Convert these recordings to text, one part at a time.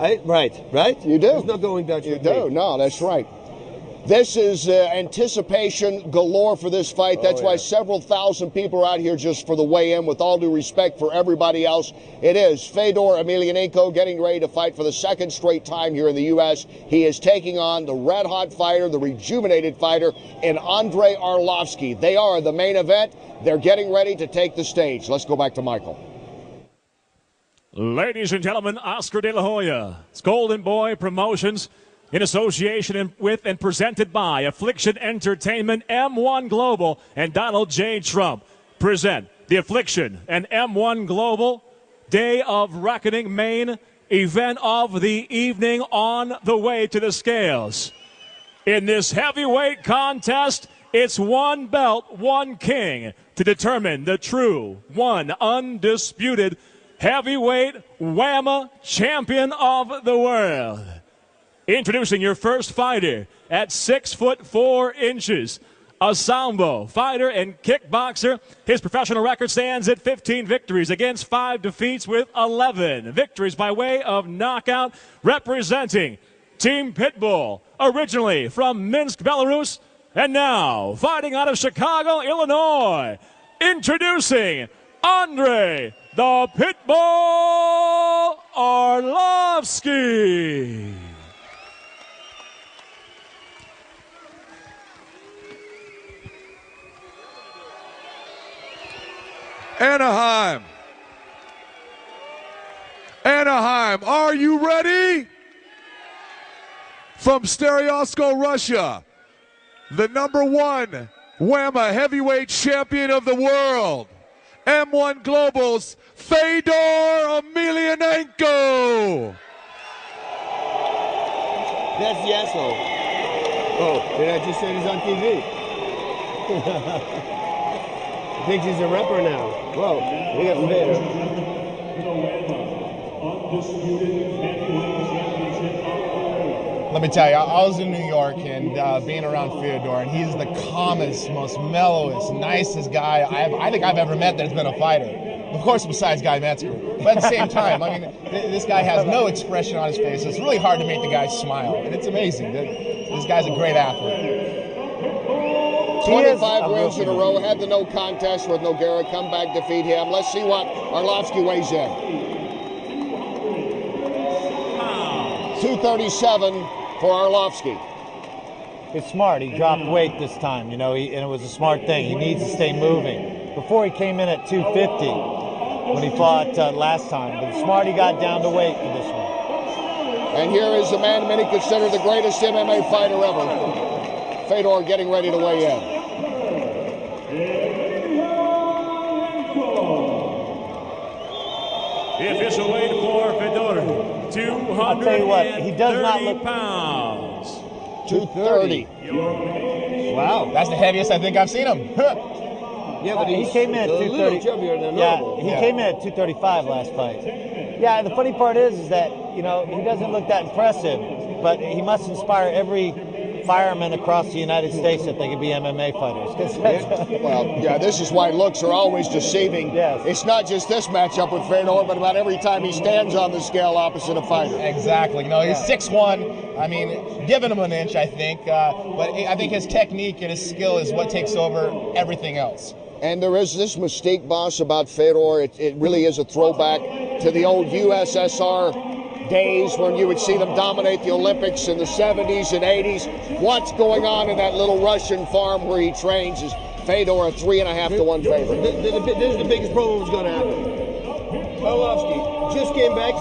Right. You do. There's no going Dutch You with do. me. No, that's right. This is anticipation galore for this fight. That's why several thousand people are out here just for the weigh-in. With all due respect for everybody else, it is Fedor Emelianenko getting ready to fight for the second straight time here in the U.S. He is taking on the red-hot fighter, the rejuvenated fighter, in Andre Arlovski. They are the main event. They're getting ready to take the stage. Let's go back to Michael. Ladies and gentlemen, Oscar De La Hoya, Golden Boy Promotions, in association with and presented by Affliction Entertainment, M1 Global, and Donald J. Trump, present the Affliction and M1 Global Day of Reckoning main event of the evening on the way to the scales. In this heavyweight contest, it's one belt, one king to determine the true, one undisputed heavyweight WAMA champion of the world. Introducing your first fighter at 6'4", a Sambo fighter and kickboxer. His professional record stands at 15 victories against 5 defeats with 11 victories by way of knockout, representing Team Pitbull, originally from Minsk, Belarus, and now fighting out of Chicago, Illinois. Introducing Andre the Pitbull Arlovski. Anaheim, are you ready? From Stereosko, Russia, the #1 WAMA heavyweight champion of the world, M1 Global's Fedor Emelianenko. That's the asshole. Oh, did I just say he's on TV? Thinks he's a rapper now. Whoa, we got Fedor. Let me tell you, I was in New York and being around Fedor, and he's the calmest, most mellowest, nicest guy I think I've ever met that's been a fighter. Of course, besides Guy Metzger. But at the same time, I mean, this guy has no expression on his face. It's really hard to make the guy smile, and it's amazing. This guy's a great athlete. 25 wins in a row, had the no contest with Nogueira, come back, defeat him. Let's see what Arlovski weighs in. 237 for Arlovski. It's smart. He dropped weight this time, and it was a smart thing. He needs to stay moving. Before he came in at 250 when he fought last time, but it's smart he got down to weight for this one. And here is the man many consider the greatest MMA fighter ever. Fedor getting ready to weigh in. The official weight for Fedor, 230 pounds. 230. Wow, that's the heaviest I think I've seen him. Yeah, but he came in at 230. He came in at 235 last fight. Yeah, the funny part is that, he doesn't look that impressive, but he must inspire every firemen across the United States that they could be MMA fighters. Well, yeah, this is why looks are always deceiving. Yes. It's not just this matchup with Fedor, but about every time he stands on the scale opposite a fighter. Exactly. He's 6'1". I mean, giving him an inch, I think. But I think his technique and his skill is what takes over everything else. And there is this mystique, boss, about Fedor. It really is a throwback to the old USSR days when you would see them dominate the Olympics in the 70s and 80s. What's going on in that little Russian farm where he trains? Is Fedor a 3.5 to 1 favorite? This is the biggest problem that's going to happen. Arlovski just came back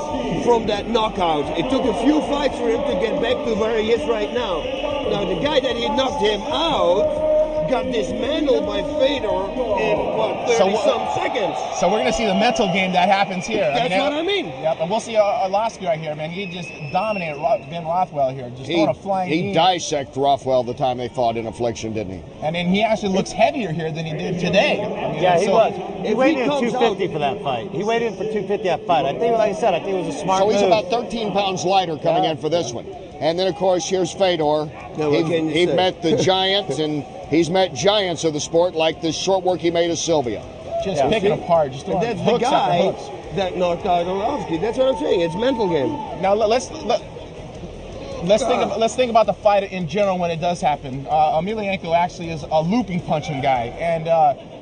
from that knockout. It took a few fights for him to get back to where he is right now. Now, the guy that he knocked him out got dismantled by Fedor in, 30-some seconds. So we're going to see the mental game that happens here. That's what I mean. Yep, and we'll see Arlovski right here, man. He just dominated Ben Rothwell here, just throwing a flying He dissected Rothwell the time they fought in Affliction, didn't he? And then he actually looks heavier here than he did today. He was. He weighed in 250 for that fight. He weighed in for 250 that fight. I think, like I said, it was a smart move. So he's about 13 pounds lighter coming in for this one. And then, of course, here's Fedor. He met the giant, and he's met giants of the sport, like the short work he made of Sylvia. Just picking apart, just throwing hooks after hooks. that knocked out Arlovski. That's what I'm saying. It's mental game. Now let's think about the fight in general when it does happen. Emelianenko actually is a looping punching guy, and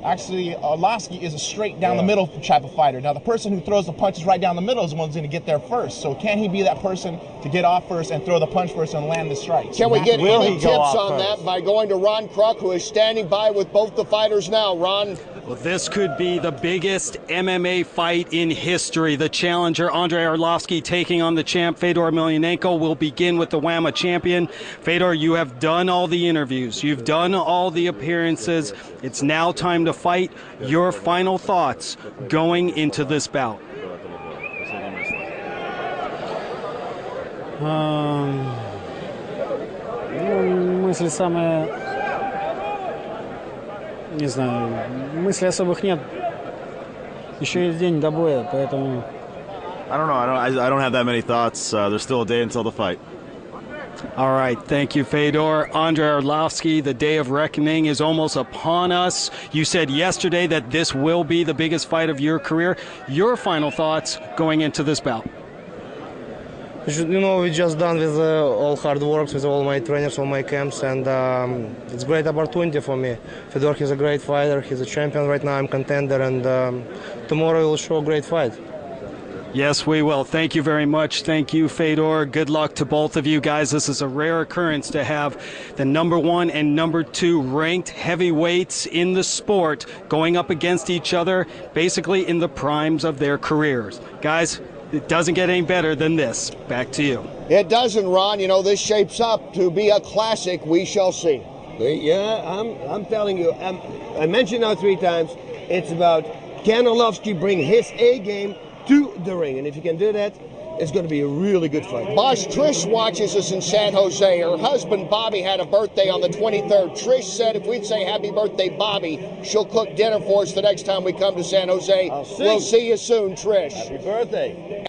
actually Arlovski is a straight down the middle type of fighter. Now the person who throws the punches right down the middle is the one who's going to get there first. So can he be that person to get off first and throw the punch first and land the strikes? Can we get any tips on that by going to Ron Kruk, who is standing by with both the fighters now? Ron? Well, this could be the biggest MMA fight in history. The challenger, Andrei Arlovski, taking on the champ, Fedor Emelianenko. Will begin with the WAMA champion. Fedor, you have done all the interviews. You've done all the appearances. It's now time to fight. Your final thoughts going into this bout? Мысли самые... Не знаю, мыслей особых нет. Еще есть день до боя, поэтому... I don't know. I don't have that many thoughts. There's still a day until the fight. All right, thank you, Fedor. Andrei Arlovski, the day of reckoning is almost upon us. You said yesterday that this will be the biggest fight of your career. Your final thoughts going into this bout? You know, we just done with all hard work with all my trainers, all my camps, and it's a great opportunity for me. Fedor, he's a great fighter. He's a champion right now. I'm contender, and tomorrow we'll show a great fight. Yes, we will. Thank you very much. Thank you, Fedor. Good luck to both of you guys. This is a rare occurrence to have the #1 and #2 ranked heavyweights in the sport going up against each other, basically in the primes of their careers. Guys, it doesn't get any better than this. Back to you. It doesn't, Ron. You know, this shapes up to be a classic. We shall see. Yeah, I'm telling you. I mentioned now 3 times. It's about can Arlovski bring his A game to the ring, and if you can do that, it's going to be a really good fight. Boss, Trish watches us in San Jose. Her husband Bobby had a birthday on the 23rd. Trish said if we'd say happy birthday, Bobby, she'll cook dinner for us the next time we come to San Jose. We'll see you soon, Trish. Happy birthday.